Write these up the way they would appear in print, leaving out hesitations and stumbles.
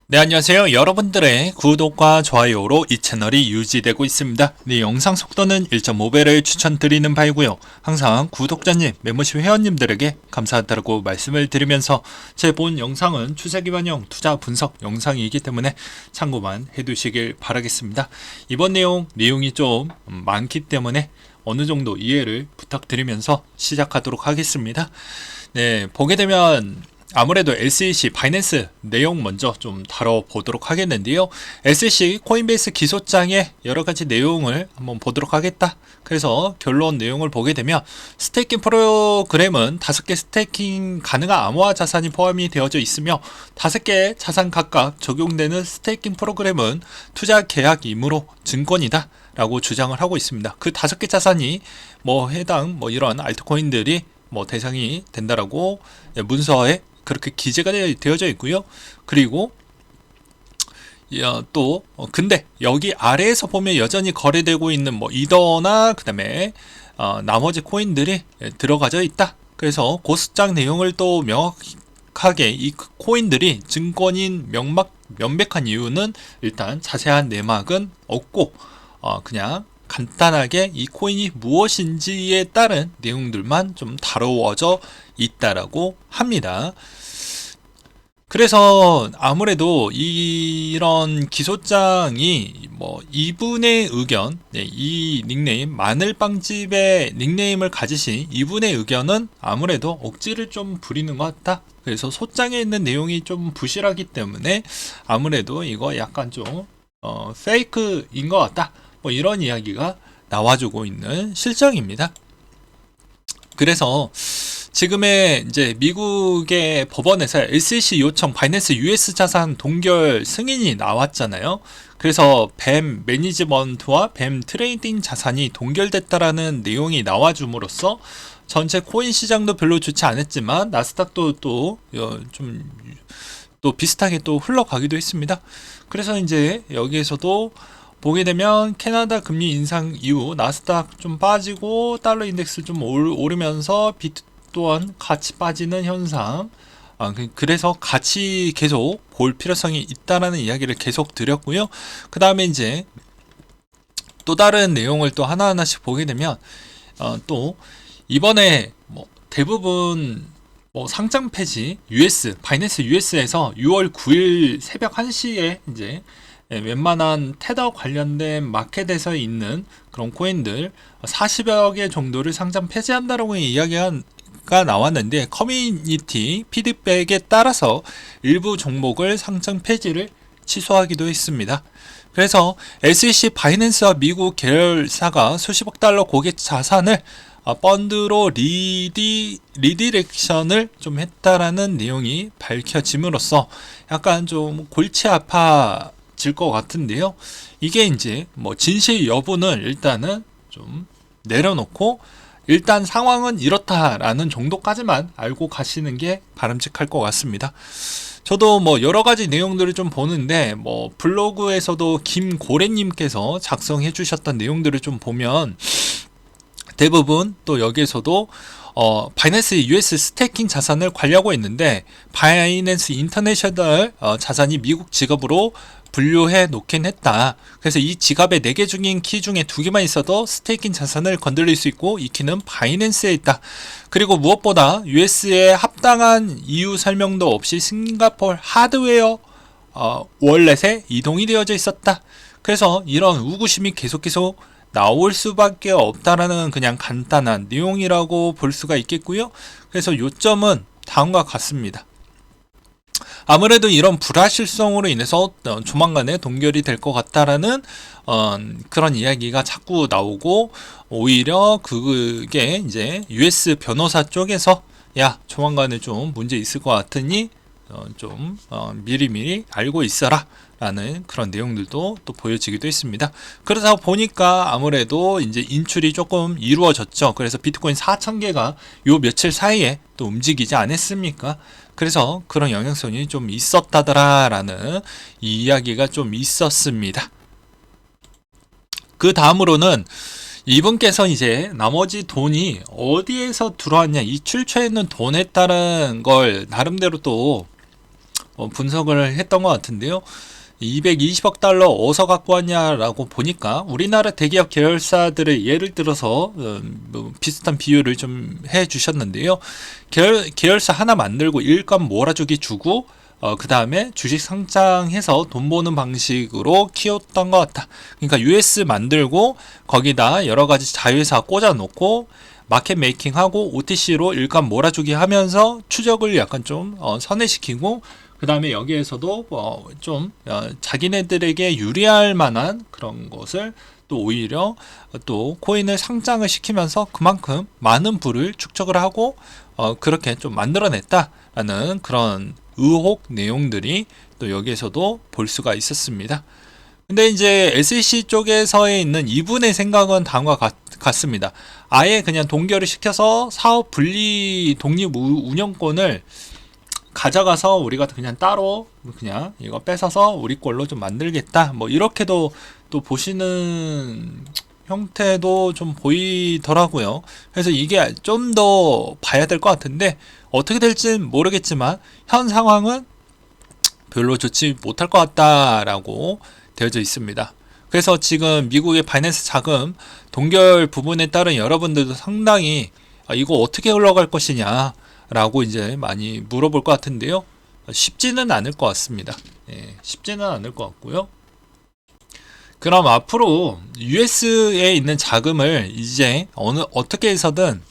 네, 안녕하세요. 여러분들의 구독과 좋아요로 이 채널이 유지되고 있습니다. 네, 영상 속도는 1.5배를 추천드리는 바이고요. 항상 구독자님, 멤버십 회원님들에게 감사하다고 말씀을 드리면서 제 본 영상은 추세기반영 투자 분석 영상이기 때문에 참고만 해두시길 바라겠습니다. 이번 내용이 좀 많기 때문에 어느 정도 이해를 부탁드리면서 시작하도록 하겠습니다. 네, 보게 되면 아무래도 SEC 바이낸스 내용 먼저 좀 다뤄보도록 하겠는데요. SEC 코인베이스 기소장의 여러가지 내용을 한번 보도록 하겠다. 그래서 결론 내용을 보게 되면 스테이킹 프로그램은 5개 스테이킹 가능한 암호화 자산이 포함이 되어져 있으며 5개 자산 각각 적용되는 스테이킹 프로그램은 투자 계약이므로 증권이다 라고 주장을 하고 있습니다. 그 5개 자산이 해당 이런 알트코인들이 대상이 된다라고 문서에 그렇게 기재가 되어져 있고요. 그리고 또 근데 여기 아래에서 보면 여전히 거래되고 있는 이더나 그다음에 나머지 코인들이 들어가져 있다. 그래서 고스장 내용을 또 명확하게 이 코인들이 증권인 명백한 이유는 일단 자세한 내막은 없고 그냥 간단하게 이 코인이 무엇인지에 따른 내용들만 좀 다루어져 있다라고 합니다. 그래서 아무래도 이런 기소장이 이분의 의견, 이 닉네임 마늘빵집의 닉네임을 가지신 이분의 의견은 아무래도 억지를 좀 부리는 것 같다. 그래서 소장에 있는 내용이 좀 부실하기 때문에 아무래도 이거 약간 좀 페이크인 것 같다. 이런 이야기가 나와주고 있는 실정입니다. 그래서 지금의 이제 미국의 법원에서 SEC 요청 바이낸스 US 자산 동결 승인이 나왔잖아요. 그래서 뱀 매니지먼트와 뱀 트레이딩 자산이 동결됐다라는 내용이 나와줌으로써 전체 코인 시장도 별로 좋지 않았지만 나스닥도 또 비슷하게 또 흘러가기도 했습니다. 그래서 이제 여기에서도 보게 되면 캐나다 금리 인상 이후 나스닥 좀 빠지고 달러 인덱스 좀 오르면서 비트 또한 같이 빠지는 현상. 그래서 같이 계속 볼 필요성이 있다라는 이야기를 계속 드렸고요. 그 다음에 이제 또 다른 내용을 또 하나하나씩 보게 되면 또 이번에 대부분 상장 폐지 바이낸스 US에서 6월 9일 새벽 1시에 이제 웬만한 테더 관련된 마켓에서 있는 그런 코인들 40여 개 정도를 상장 폐지한다라고 이야기가 나왔는데 커뮤니티 피드백에 따라서 일부 종목을 상장 폐지를 취소하기도 했습니다. 그래서 SEC 바이낸스와 미국 계열사가 수십억 달러 고객 자산을 펀드로 리디렉션을 좀 했다라는 내용이 밝혀짐으로써 약간 좀 골치 아파질 것 같은데요. 이게 이제 진실 여부는 일단은 좀 내려놓고 일단 상황은 이렇다라는 정도까지만 알고 가시는 게 바람직할 것 같습니다. 저도 여러 가지 내용들을 좀 보는데 블로그에서도 김고래님께서 작성해 주셨던 내용들을 좀 보면 대부분 또 여기에서도 바이낸스 US 스테이킹 자산을 관리하고 있는데 바이낸스 인터내셔널 자산이 미국 지갑으로 분류해 놓긴 했다. 그래서 이 지갑의 4개 중인 키 중에 2개만 있어도 스테이킹 자산을 건드릴 수 있고 이 키는 바이낸스에 있다. 그리고 무엇보다 US에 합당한 이유 설명도 없이 싱가포르 하드웨어 월렛에 이동이 되어져 있었다. 그래서 이런 우구심이 계속 나올 수밖에 없다라는 그냥 간단한 내용이라고 볼 수가 있겠고요. 그래서 요점은 다음과 같습니다. 아무래도 이런 불확실성으로 인해서 조만간에 동결이 될 것 같다라는 그런 이야기가 자꾸 나오고 오히려 그게 이제 US 변호사 쪽에서 야 조만간에 좀 문제 있을 것 같으니 좀 미리미리 알고 있어라 라는 그런 내용들도 또 보여지기도 했습니다. 그러다 보니까 아무래도 이제 인출이 조금 이루어졌죠. 그래서 비트코인 4,000개가 요 며칠 사이에 또 움직이지 않았습니까? 그래서 그런 영향성이 좀 있었다더라라는 이야기가 좀 있었습니다. 그 다음으로는 이분께서 이제 나머지 돈이 어디에서 들어왔냐, 이 출처에 있는 돈에 따른 걸 나름대로 또 분석을 했던 것 같은데요. 220억 달러 어디서 갖고 왔냐라고 보니까 우리나라 대기업 계열사들의 예를 들어서 뭐 비슷한 비율을 좀 해주셨는데요. 계열사 하나 만들고 일감 몰아주기 주고 그 다음에 주식 상장해서 돈 버는 방식으로 키웠던 것 같다. 그러니까 US 만들고 거기다 여러 가지 자회사 꽂아놓고 마켓 메이킹하고 OTC로 일감 몰아주기 하면서 추적을 약간 좀 선회시키고 그 다음에 여기에서도 좀 자기네들에게 유리할 만한 그런 것을 또 오히려 또 코인을 상장을 시키면서 그만큼 많은 부를 축적을 하고 그렇게 좀 만들어냈다라는 그런 의혹 내용들이 또 여기에서도 볼 수가 있었습니다. 근데 이제 SEC 쪽에서에 있는 이분의 생각은 다음과 같습니다. 아예 그냥 동결을 시켜서 사업 분리 독립 운영권을 가져가서 우리가 그냥 따로 그냥 이거 뺏어서 우리 걸로 좀 만들겠다. 뭐 이렇게도 또 보시는 형태도 좀 보이더라고요. 그래서 이게 좀 더 봐야 될 것 같은데 어떻게 될지는 모르겠지만 현 상황은 별로 좋지 못할 것 같다라고 되어져 있습니다. 그래서 지금 미국의 바이낸스 자금 동결 부분에 따른 여러분들도 상당히 이거 어떻게 흘러갈 것이냐 라고 이제 많이 물어볼 것 같은데요. 쉽지는 않을 것 같습니다. 쉽지는 않을 것 같고요. 그럼 앞으로 US에 있는 자금을 이제 어떻게 해서든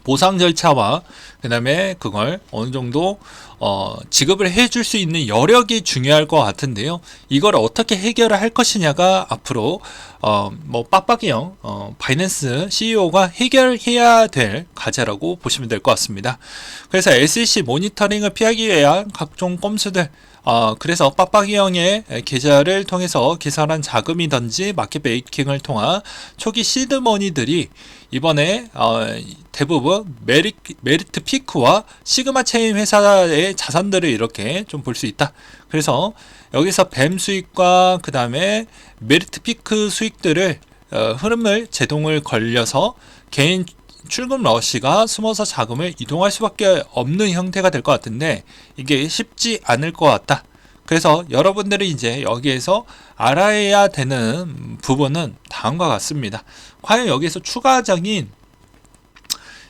보상 절차와 그 다음에 그걸 어느 정도 지급을 해줄 수 있는 여력이 중요할 것 같은데요. 이걸 어떻게 해결을 할 것이냐가 앞으로 뭐 빡빡이 형 바이낸스 CEO가 해결해야 될 과제라고 보시면 될 것 같습니다. 그래서 SEC 모니터링을 피하기 위한 각종 꼼수들 그래서 빡빡이 형의 계좌를 통해서 계산한 자금이든지 마켓 메이킹을 통한 초기 시드머니들이 이번에 대부분 메리트 피크와 시그마 체인 회사의 자산들을 이렇게 좀 볼 수 있다. 그래서 여기서 뱀 수익과 그 다음에 메리트 피크 수익들을 흐름을 제동을 걸려서 개인 출금 러시가 숨어서 자금을 이동할 수밖에 없는 형태가 될 것 같은데 이게 쉽지 않을 것 같다. 그래서 여러분들이 이제 여기에서 알아야 되는 부분은 다음과 같습니다. 과연 여기에서 추가적인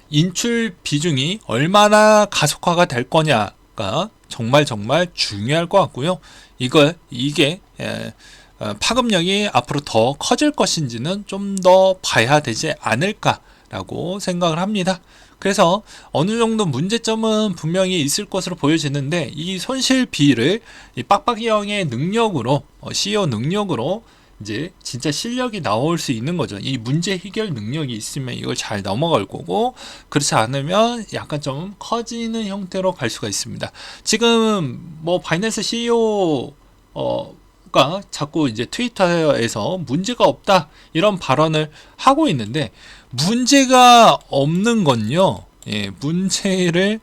인출 비중이 얼마나 가속화가 될 거냐가 정말 중요할 것 같고요. 이게 파급력이 앞으로 더 커질 것인지는 좀 더 봐야 되지 않을까라고 생각을 합니다. 그래서 어느 정도 문제점은 분명히 있을 것으로 보여지는데 이 손실비를 이 빡빡이 형의 능력으로 CEO 능력으로 이제 진짜 실력이 나올 수 있는 거죠. 이 문제 해결 능력이 있으면 이걸 잘 넘어갈 거고 그렇지 않으면 약간 좀 커지는 형태로 갈 수가 있습니다. 지금 뭐 바이낸스 CEO 가 자꾸 이제 트위터에서 문제가 없다 이런 발언을 하고 있는데 문제가 없는 건요. 문제가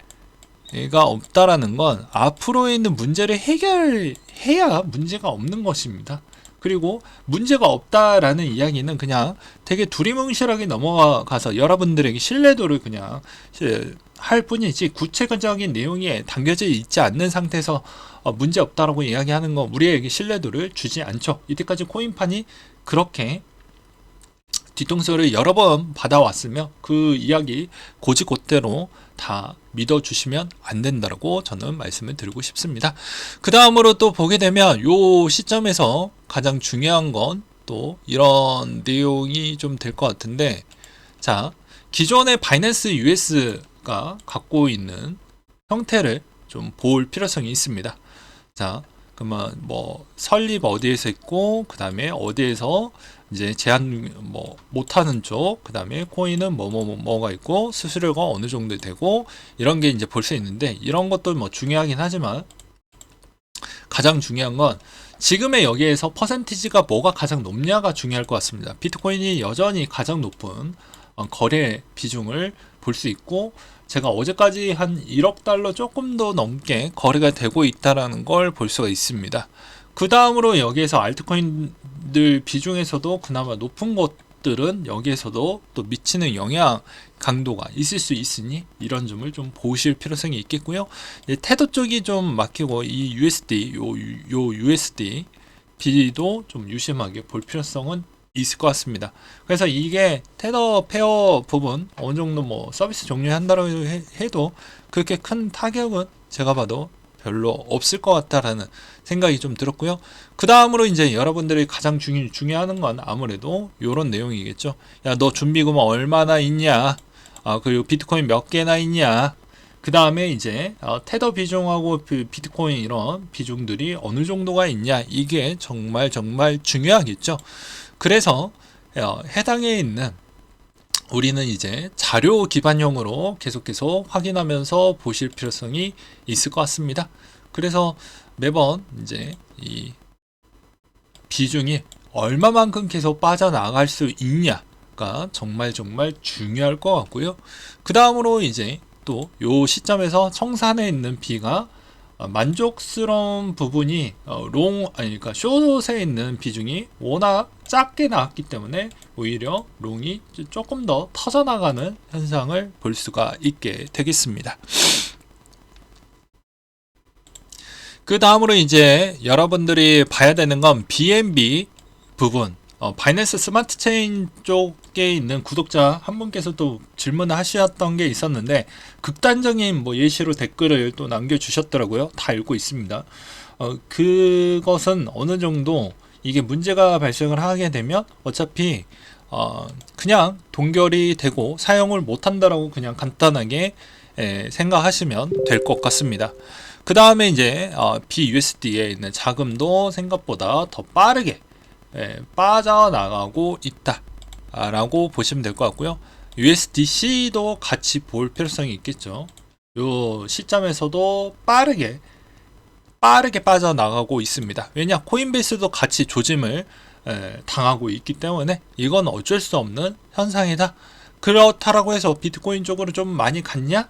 없다라는 건 앞으로에 있는 문제를 해결해야 문제가 없는 것입니다. 그리고 문제가 없다라는 이야기는 그냥 되게 두리뭉실하게 넘어가서 여러분들에게 신뢰도를 그냥 할 뿐이지 구체적인 내용이 담겨져 있지 않는 상태에서 문제 없다라고 이야기하는 건 우리에게 신뢰도를 주지 않죠. 이때까지 코인판이 그렇게 뒤통수를 여러 번 받아왔으며 그 이야기 고지곧대로 다 믿어주시면 안 된다고 저는 말씀을 드리고 싶습니다. 그 다음으로 또 보게 되면 요 시점에서 가장 중요한 건 또 이런 내용이 좀 될 것 같은데 자 기존의 바이낸스 US가 갖고 있는 형태를 좀 볼 필요성이 있습니다. 자 그러면 뭐 설립 어디에서 있고 그 다음에 어디에서 이제 제한 뭐 못하는 쪽, 그 다음에 코인은 뭐가 있고 수수료가 어느 정도 되고 이런 게 이제 볼 수 있는데 이런 것도 뭐 중요하긴 하지만 가장 중요한 건 지금의 여기에서 퍼센티지가 뭐가 가장 높냐가 중요할 것 같습니다. 비트코인이 여전히 가장 높은 거래 비중을 볼 수 있고 제가 어제까지 한 1억 달러 조금 더 넘게 거래가 되고 있다는 걸 볼 수가 있습니다. 그 다음으로 여기에서 알트코인들 비중에서도 그나마 높은 곳 것들은 여기에서도 또 미치는 영향 강도가 있을 수 있으니 이런 점을 좀 보실 필요성이 있겠고요. 테더 쪽이 좀 막히고 이 USD 요 USD BD도 좀 유심하게 볼 필요성은 있을 것 같습니다. 그래서 이게 테더 페어 부분 어느 정도 뭐 서비스 종료한다고 해도 그렇게 큰 타격은 제가 봐도 별로 없을 것 같다라는 생각이 좀 들었고요. 그 다음으로 이제 여러분들이 가장 중요한 건 아무래도 이런 내용이겠죠. 야, 너 준비금 얼마나 있냐? 그리고 비트코인 몇 개나 있냐? 그 다음에 이제 테더 비중하고 비트코인 이런 비중들이 어느 정도가 있냐? 이게 정말 중요하겠죠. 그래서 해당에 있는 우리는 이제 자료 기반형으로 계속 확인하면서 보실 필요성이 있을 것 같습니다. 그래서 매번 이제 이 비중이 얼마만큼 계속 빠져나갈 수 있냐가 정말 중요할 것 같고요. 그 다음으로 이제 또 요 시점에서 청산에 있는 B가 만족스러운 부분이 그러니까 숏에 있는 비중이 워낙 작게 나왔기 때문에 오히려 롱이 조금 더 터져나가는 현상을 볼 수가 있게 되겠습니다. 그 다음으로 이제 여러분들이 봐야 되는 건 BNB 부분, 바이낸스 스마트 체인 쪽에 있는 구독자 한 분께서 또 질문을 하셨던 게 있었는데 극단적인 뭐 예시로 댓글을 또 남겨주셨더라고요. 다 읽고 있습니다. 그것은 어느 정도 이게 문제가 발생을 하게 되면 어차피 그냥 동결이 되고 사용을 못한다라고 그냥 간단하게 생각하시면 될 것 같습니다. 그 다음에 이제 BUSD에 있는 자금도 생각보다 더 빠르게 빠져나가고 있다 라고 보시면 될 것 같고요. USDC도 같이 볼 필요성이 있겠죠. 요 시점에서도 빠르게 빠져나가고 있습니다. 왜냐, 코인베이스도 같이 조짐을 당하고 있기 때문에 이건 어쩔 수 없는 현상이다. 그렇다라고 해서 비트코인 쪽으로 좀 많이 갔냐?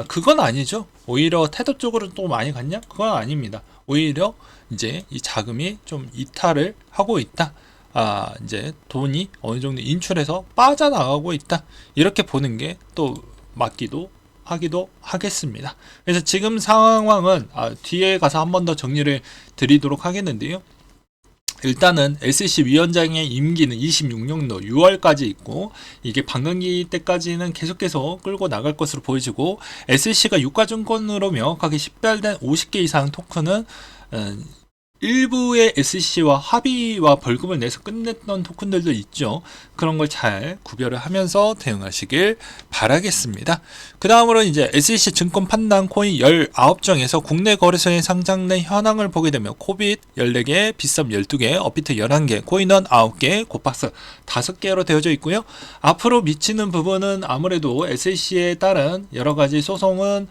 그건 아니죠. 오히려 테더 쪽으로 또 많이 갔냐? 그건 아닙니다. 오히려 이제 이 자금이 좀 이탈을 하고 있다. 이제 돈이 어느 정도 인출해서 빠져나가고 있다. 이렇게 보는 게 또 맞기도 하겠습니다. 그래서 지금 상황은 뒤에 가서 한 번 더 정리를 드리도록 하겠는데요. 일단은 SEC 위원장의 임기는 26년도 6월까지 있고 이게 반감기 때까지는 계속해서 끌고 나갈 것으로 보여지고 SEC가 유가증권으로 명확하게 식별된 50개 이상 토큰은 일부의 SEC와 합의와 벌금을 내서 끝냈던 토큰들도 있죠. 그런 걸 잘 구별을 하면서 대응하시길 바라겠습니다. 그 다음으로 이제 SEC 증권 판단 코인 19종에서 국내 거래소에 상장된 현황을 보게 되면 코빗 14개, 빗썸 12개, 업비트 11개, 코인원 9개, 고박스 5개로 되어져 있고요. 앞으로 미치는 부분은 아무래도 SEC에 따른 여러가지 소송은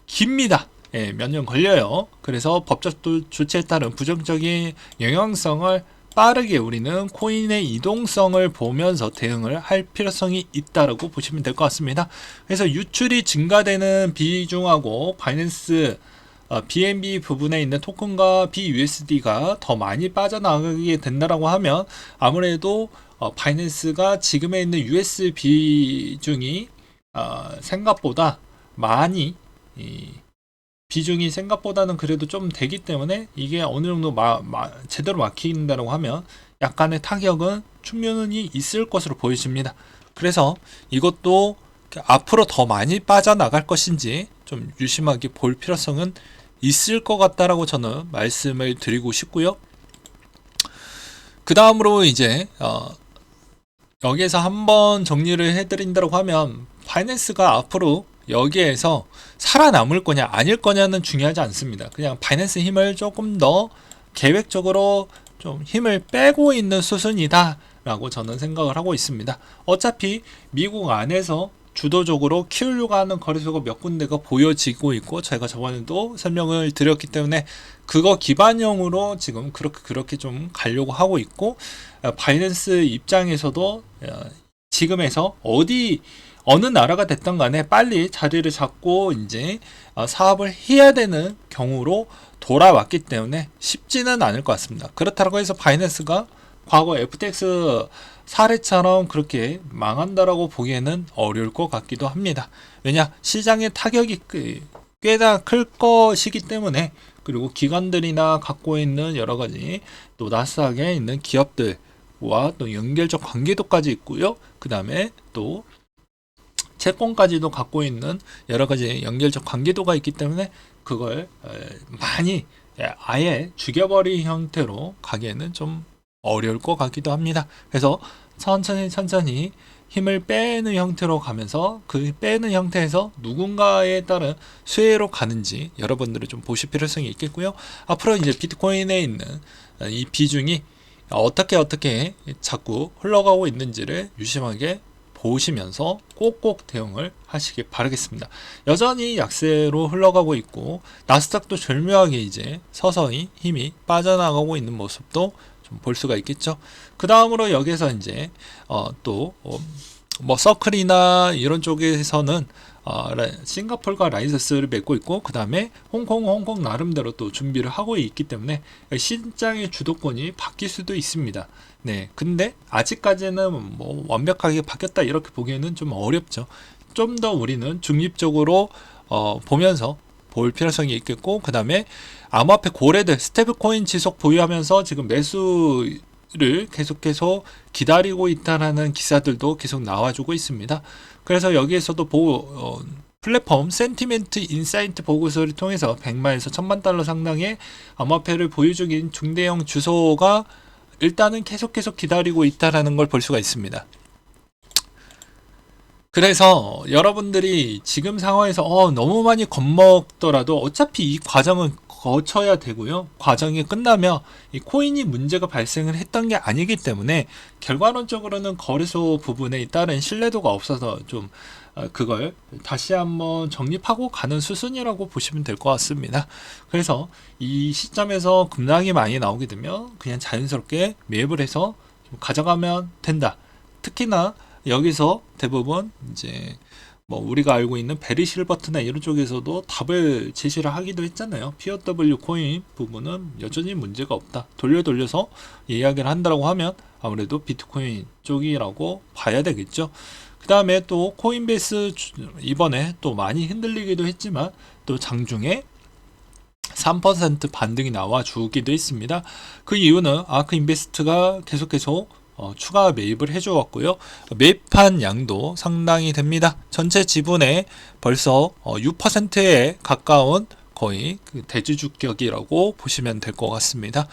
깁니다. 몇 년 걸려요. 그래서 법적 조치에 따른 부정적인 영향성을 빠르게 우리는 코인의 이동성을 보면서 대응을 할 필요성이 있다고 보시면 될 것 같습니다. 그래서 유출이 증가되는 비중하고 바이낸스 BNB 부분에 있는 토큰과 BUSD가 더 많이 빠져나가게 된다라고 하면 아무래도 바이낸스가 지금에 있는 US 비중이 생각보다 많이 비중이 생각보다는 그래도 좀 되기 때문에 이게 어느 정도 제대로 막힌다고 하면 약간의 타격은 충분히 있을 것으로 보여집니다. 그래서 이것도 앞으로 더 많이 빠져나갈 것인지 좀 유심하게 볼 필요성은 있을 것 같다라고 저는 말씀을 드리고 싶고요. 그 다음으로 이제 여기에서 한번 정리를 해드린다고 하면 바이낸스가 앞으로 여기에서 살아남을 거냐 아닐 거냐는 중요하지 않습니다. 그냥 바이낸스 힘을 조금 더 계획적으로 좀 힘을 빼고 있는 수순이다 라고 저는 생각을 하고 있습니다. 어차피 미국 안에서 주도적으로 키우려고 하는 거래소가 몇 군데가 보여지고 있고 제가 저번에도 설명을 드렸기 때문에 그거 기반형으로 지금 그렇게 좀 가려고 하고 있고 바이낸스 입장에서도 지금에서 어느 나라가 됐던 간에 빨리 자리를 잡고 이제 사업을 해야 되는 경우로 돌아왔기 때문에 쉽지는 않을 것 같습니다. 그렇다고 해서 바이낸스가 과거 FTX 사례처럼 그렇게 망한다라고 보기에는 어려울 것 같기도 합니다. 왜냐, 시장의 타격이 꽤나 클 것이기 때문에, 그리고 기관들이나 갖고 있는 여러 가지 또 나스닥에 있는 기업들과 또 연결적 관계도까지 있고요. 그 다음에 또 채권까지도 갖고 있는 여러 가지 연결적 관계도가 있기 때문에 그걸 많이 아예 죽여버린 형태로 가기에는 좀 어려울 것 같기도 합니다. 그래서 천천히 힘을 빼는 형태로 가면서 그 빼는 형태에서 누군가에 따른 수혜로 가는지 여러분들이 좀 보실 필요성이 있겠고요. 앞으로 이제 비트코인에 있는 이 비중이 어떻게 자꾸 흘러가고 있는지를 유심하게 보시면서 꼭꼭 대응을 하시길 바라겠습니다. 여전히 약세로 흘러가고 있고 나스닥도 절묘하게 이제 서서히 힘이 빠져나가고 있는 모습도 좀 볼 수가 있겠죠. 그 다음으로 여기서 이제 뭐 서클이나 이런 쪽에서는 싱가폴과 라이선스를 맺고 있고, 그 다음에 홍콩 나름대로 또 준비를 하고 있기 때문에 시장의 주도권이 바뀔 수도 있습니다. 네, 근데 아직까지는 뭐 완벽하게 바뀌었다 이렇게 보기에는 좀 어렵죠. 좀 더 우리는 중립적으로 보면서 볼 필요성이 있겠고, 그 다음에 암호화폐 고래들 스테이블 코인 지속 보유하면서 지금 매수를 계속해서 기다리고 있다라는 기사들도 계속 나와주고 있습니다. 그래서 여기에서도 플랫폼 센티멘트 인사이트 보고서를 통해서 100만에서 1000만 달러 상당의 암호화폐를 보유 중인 중대형 주소가 일단은 계속 기다리고 있다라는 걸 볼 수가 있습니다. 그래서 여러분들이 지금 상황에서 너무 많이 겁먹더라도 어차피 이 과정은 거쳐야 되고요. 과정이 끝나면 이 코인이 문제가 발생을 했던 게 아니기 때문에 결과론적으로는 거래소 부분에 따른 신뢰도가 없어서 좀 그걸 다시 한번 정립하고 가는 수순이라고 보시면 될 것 같습니다. 그래서 이 시점에서 급락이 많이 나오게 되면 그냥 자연스럽게 매입을 해서 좀 가져가면 된다. 특히나 여기서 대부분 이제 뭐 우리가 알고 있는 베리 실버트나 이런 쪽에서도 답을 제시를 하기도 했잖아요. POW 코인 부분은 여전히 문제가 없다. 돌려서 이야기를 한다고 하면 아무래도 비트코인 쪽이라고 봐야 되겠죠. 그 다음에 또 코인베이스 이번에 또 많이 흔들리기도 했지만 또 장중에 3% 반등이 나와 주기도 했습니다. 그 이유는 아크 인베스트가 계속해서 추가 매입을 해주었고요. 매입한 양도 상당히 됩니다. 전체 지분의 벌써 6%에 가까운 거의 그 대주주격이라고 보시면 될 것 같습니다.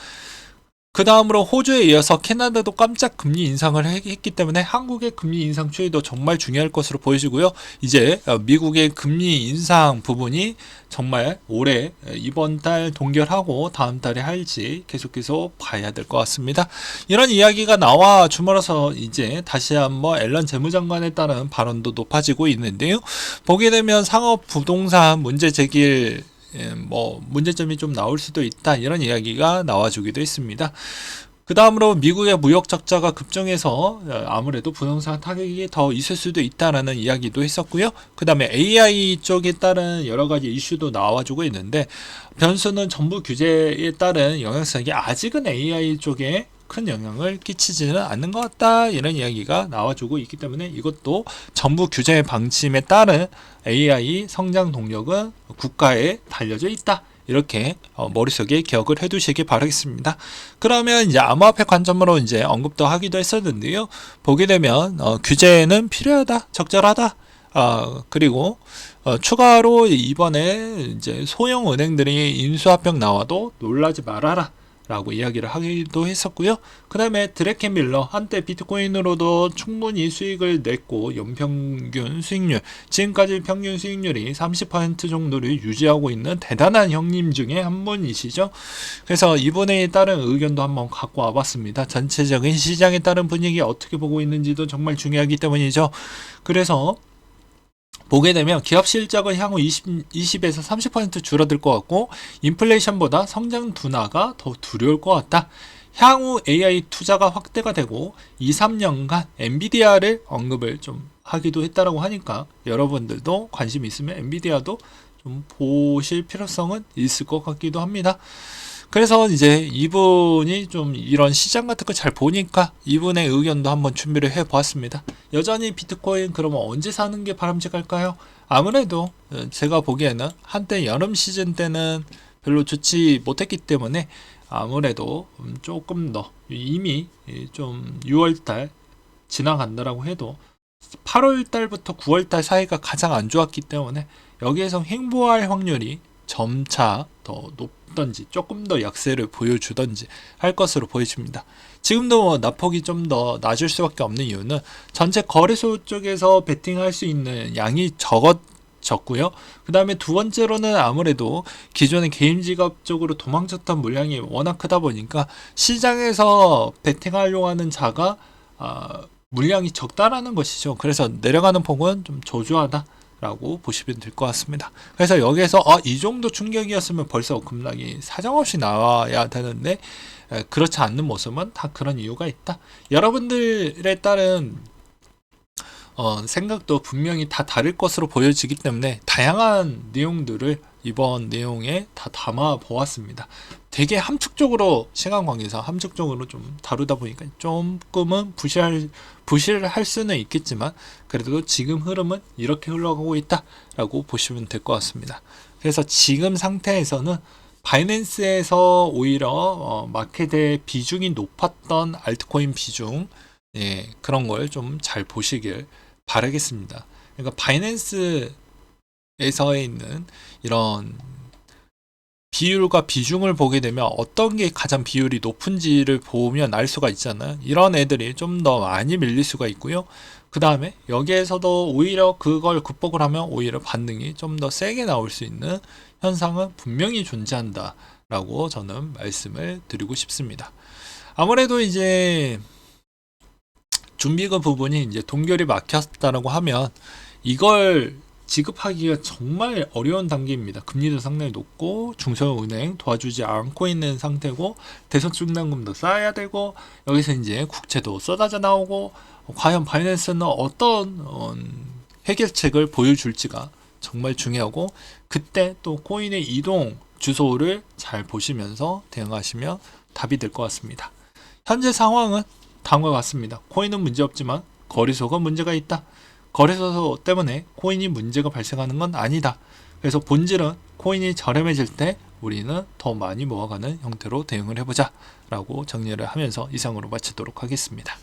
그 다음으로 호주에 이어서 캐나다도 깜짝 금리 인상을 했기 때문에 한국의 금리 인상 추이도 정말 중요할 것으로 보여지고요. 이제 미국의 금리 인상 부분이 정말 올해 이번 달 동결하고 다음 달에 할지 계속해서 봐야 될 것 같습니다. 이런 이야기가 나와 주물어서 이제 다시 한번 앨런 재무장관에 따른 발언도 높아지고 있는데요. 보게 되면 상업 부동산 문제 제기를 뭐 문제점이 좀 나올 수도 있다 이런 이야기가 나와주기도 했습니다. 그 다음으로 미국의 무역 적자가 급증해서 아무래도 부동산 타격이 더 있을 수도 있다라는 이야기도 했었고요. 그 다음에 AI 쪽에 따른 여러 가지 이슈도 나와주고 있는데 변수는 정부 규제에 따른 영향성이 아직은 AI 쪽에 큰 영향을 끼치지는 않는 것 같다 이런 이야기가 나와주고 있기 때문에 이것도 정부 규제 방침에 따른 AI 성장 동력은 국가에 달려져 있다 이렇게 머릿속에 기억을 해두시기 바라겠습니다. 그러면 이제 암호화폐 관점으로 이제 언급도 하기도 했었는데요. 보게 되면 규제는 필요하다, 적절하다. 그리고 추가로 이번에 이제 소형 은행들이 인수합병 나와도 놀라지 말아라. 라고 이야기를 하기도 했었고요. 그 다음에 드래켄 밀러 한때 비트코인으로도 충분히 수익을 냈고 연평균 수익률 지금까지 평균 수익률이 30% 정도를 유지하고 있는 대단한 형님 중에 한 분이시죠. 그래서 이분에 따른 의견도 한번 갖고 와봤습니다. 전체적인 시장에 따른 분위기 어떻게 보고 있는지도 정말 중요하기 때문이죠. 그래서 보게 되면 기업 실적은 향후 20에서 30% 줄어들 것 같고 인플레이션보다 성장 둔화가 더 두려울 것 같다. 향후 AI 투자가 확대가 되고 2, 3년간 엔비디아를 언급을 좀 하기도 했다라고 하니까 여러분들도 관심 있으면 엔비디아도 좀 보실 필요성은 있을 것 같기도 합니다. 그래서 이제 이분이 좀 이런 시장 같은 거 잘 보니까 이분의 의견도 한번 준비를 해 보았습니다. 여전히 비트코인 그러면 언제 사는 게 바람직할까요? 아무래도 제가 보기에는 한때 여름 시즌 때는 별로 좋지 못했기 때문에 아무래도 조금 더 이미 좀 6월달 지나간다라고 해도 8월달부터 9월달 사이가 가장 안 좋았기 때문에 여기에서 횡보할 확률이 점차 더 높던지 조금 더 약세를 보여주던지 할 것으로 보여집니다. 지금도 낙폭이 좀 더 낮을 수밖에 없는 이유는 전체 거래소 쪽에서 베팅할 수 있는 양이 적고요. 그 다음에 두 번째로는 아무래도 기존의 개인 지갑 쪽으로 도망쳤던 물량이 워낙 크다 보니까 시장에서 베팅하려고 하는 자가 물량이 적다라는 것이죠. 그래서 내려가는 폭은 좀 저조하다 라고 보시면 될 것 같습니다. 그래서 여기에서 이 정도 충격이었으면 벌써 급락이 사정없이 나와야 되는데 그렇지 않는 모습은 다 그런 이유가 있다. 여러분들에 따른 생각도 분명히 다 다를 것으로 보여지기 때문에 다양한 내용들을 이번 내용에 다 담아 보았습니다. 되게 함축적으로 시간 관계상 함축적으로 좀 다루다 보니까 조금은 부실할 수는 있겠지만 그래도 지금 흐름은 이렇게 흘러가고 있다라고 보시면 될 것 같습니다. 그래서 지금 상태에서는 바이낸스에서 오히려 마켓의 비중이 높았던 알트코인 비중 그런 걸 좀 잘 보시길 바라겠습니다. 그러니까 바이낸스에서 있는 이런 비율과 비중을 보게 되면 어떤 게 가장 비율이 높은지를 보면 알 수가 있잖아요. 이런 애들이 좀 더 많이 밀릴 수가 있고요. 그 다음에 여기에서도 오히려 그걸 극복을 하면 오히려 반등이 좀 더 세게 나올 수 있는 현상은 분명히 존재한다 라고 저는 말씀을 드리고 싶습니다. 아무래도 이제 준비금 부분이 이제 동결이 막혔다라고 하면 이걸 지급하기가 정말 어려운 단계입니다. 금리도 상당히 높고 중소은행 도와주지 않고 있는 상태고 대선 충당금도 쌓아야 되고 여기서 이제 국채도 쏟아져 나오고 과연 바이낸스는 어떤 해결책을 보여줄지가 정말 중요하고 그때 또 코인의 이동 주소를 잘 보시면서 대응하시면 답이 될 것 같습니다. 현재 상황은 다음과 같습니다. 코인은 문제없지만 거래소가 문제가 있다. 거래소 때문에 코인이 문제가 발생하는 건 아니다. 그래서 본질은 코인이 저렴해질 때 우리는 더 많이 모아가는 형태로 대응을 해보자 라고 정리를 하면서 이상으로 마치도록 하겠습니다.